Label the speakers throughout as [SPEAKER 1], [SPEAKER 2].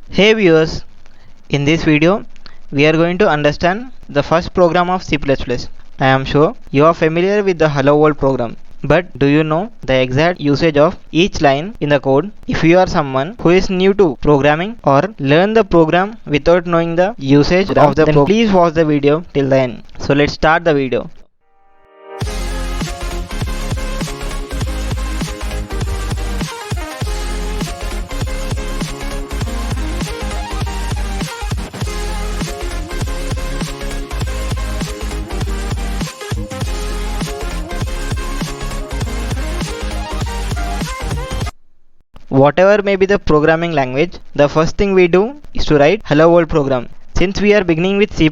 [SPEAKER 1] Hey viewers, in this video we are going to understand the first program of C++. I am sure you are familiar with the Hello World program. But do you know the exact usage of each line in the code? If you are someone who is new to programming or learn the program without knowing the usage of the program, please watch the video till the end. So let's start the video. Whatever may be the programming language, the first thing we do is to write Hello World program. Since we are beginning with C++,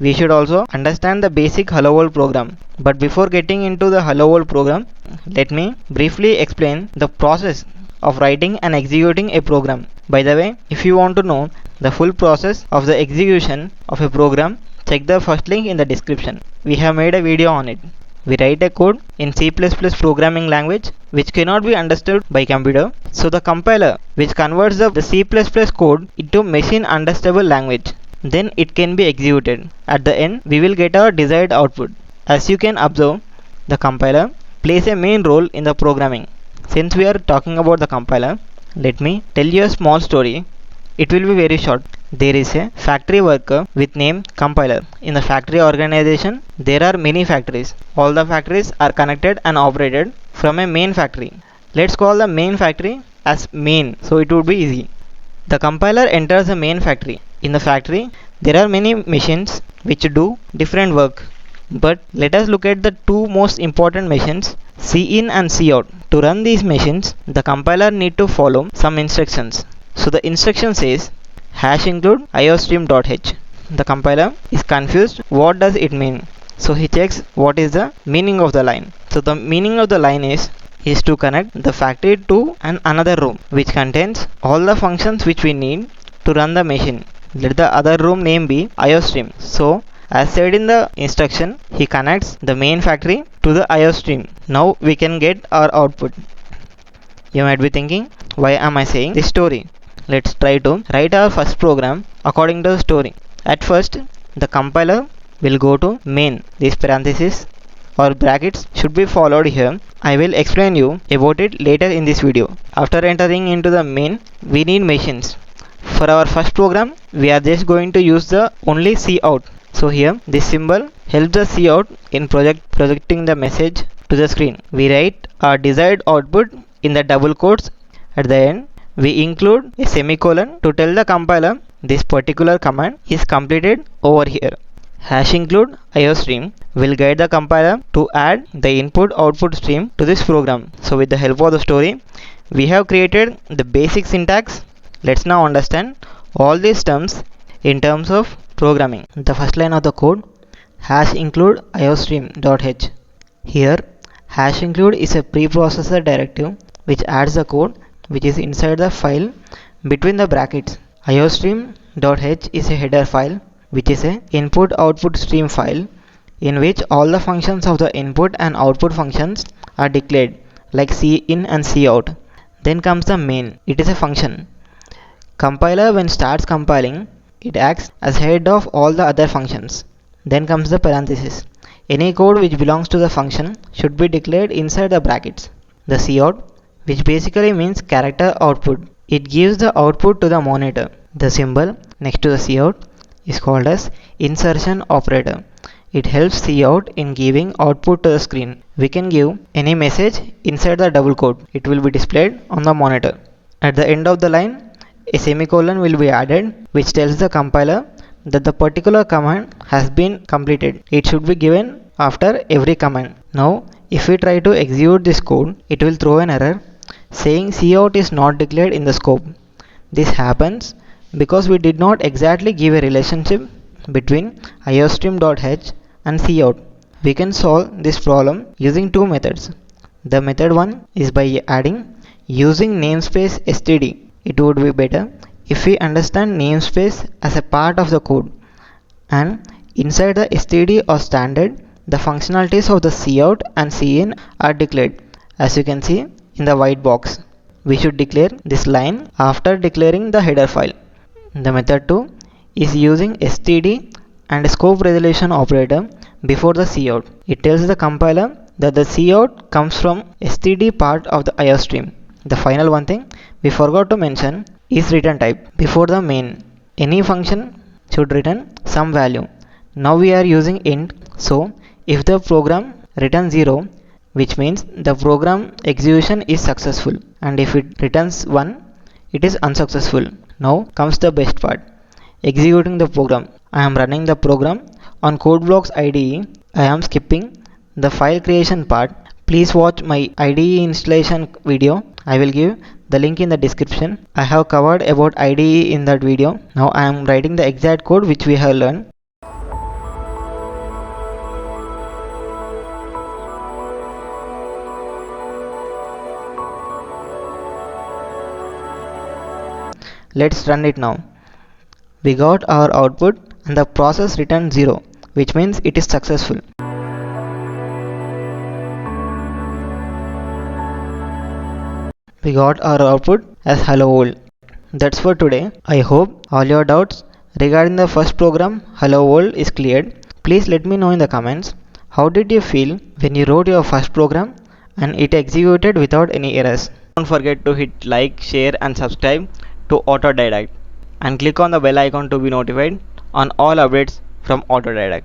[SPEAKER 1] we should also understand the basic Hello World program. But before getting into the Hello World program, let me briefly explain the process of writing and executing a program. By the way, if you want to know the full process of the execution of a program, check the first link in the description. We have made a video on it. We write a code in C++ programming language which cannot be understood by computer. So the compiler which converts the C++ code into machine understandable language. Then it can be executed. At the end we will get our desired output. As you can observe, the compiler plays a main role in the programming. Since we are talking about the compiler, let me tell you a small story. It will be very short. There is a factory worker with name compiler. In the factory organization, there are many factories. All the factories are connected and operated from a main factory. Let's call the main factory as main, so it would be easy. The compiler enters the main factory. In the factory, there are many machines which do different work. But let us look at the two most important machines, cin and cout. To run these machines, the compiler need to follow some instructions. So the instruction says #include iostream.h. The compiler is confused what does it mean. So he checks what is the meaning of the line. So the meaning of the line is to connect the factory to another room which contains all the functions which we need to run the machine. Let the other room name be iostream. So as said in the instruction, he connects the main factory to the iostream. Now we can get our output. You might be thinking, why am I saying this story? Let's try to write our first program according to the story. At first, the compiler will go to main. These parentheses or brackets should be followed here. I will explain you about it later in this video. After entering into the main, we need machines. For our first program, we are just going to use the only cout. So here, this symbol helps the cout in projecting the message to the screen. We write our desired output in the double quotes. At the end, we include a semicolon to tell the compiler this particular command is completed over here. #include iostream will guide the compiler to add the input-output stream to this program. So with the help of the story, we have created the basic syntax. Let's now understand all these terms in terms of programming. The first line of the code, #include iostream.h. Here, #include is a preprocessor directive which adds the code which is inside the file between the brackets. iostream.h is a header file which is a input-output stream file in which all the functions of the input and output functions are declared like cin and cout. Then comes the main. It is a function. Compiler when starts compiling, it acts as head of all the other functions. Then comes the parenthesis. Any code which belongs to the function should be declared inside the brackets. The cout, which basically means character output. It gives the output to the monitor. The symbol next to the cout is called as insertion operator. It helps cout in giving output to the screen. We can give any message inside the double quote. It will be displayed on the monitor. At the end of the line, a semicolon will be added which tells the compiler that the particular command has been completed. It should be given after every command. Now, if we try to execute this code, it will throw an error saying cout is not declared in the scope. This happens because we did not exactly give a relationship between iostream.h and cout. We can solve this problem using two methods. The method one is by adding using namespace std. It would be better if we understand namespace as a part of the code, and inside the std or standard, the functionalities of the cout and cin are declared. As you can see in the white box, we should declare this line after declaring the header file. The method 2 is using std and scope resolution operator before the cout. It tells the compiler that the cout comes from std part of the IO stream. The final one thing we forgot to mention is return type. Before the main, any function should return some value. Now we are using int, so if the program returns 0, which means the program execution is successful, and if it returns 1, it is unsuccessful. Now comes the best part, executing the program. I am running the program on CodeBlocks IDE. I am skipping the file creation part. Please watch my IDE installation video. I will give the link in the description. I have covered about IDE in that video. Now I am writing the exact code which we have learned. Let's run it now. We got our output and the process returned 0, which means it is successful. We got our output as hello world. That's for today. I hope all your doubts regarding the first program hello world is cleared. Please let me know in the comments, how did you feel when you wrote your first program and it executed without any errors. Don't forget to hit like, share and subscribe to Autodidact and click on the bell icon to be notified on all updates from Autodidact.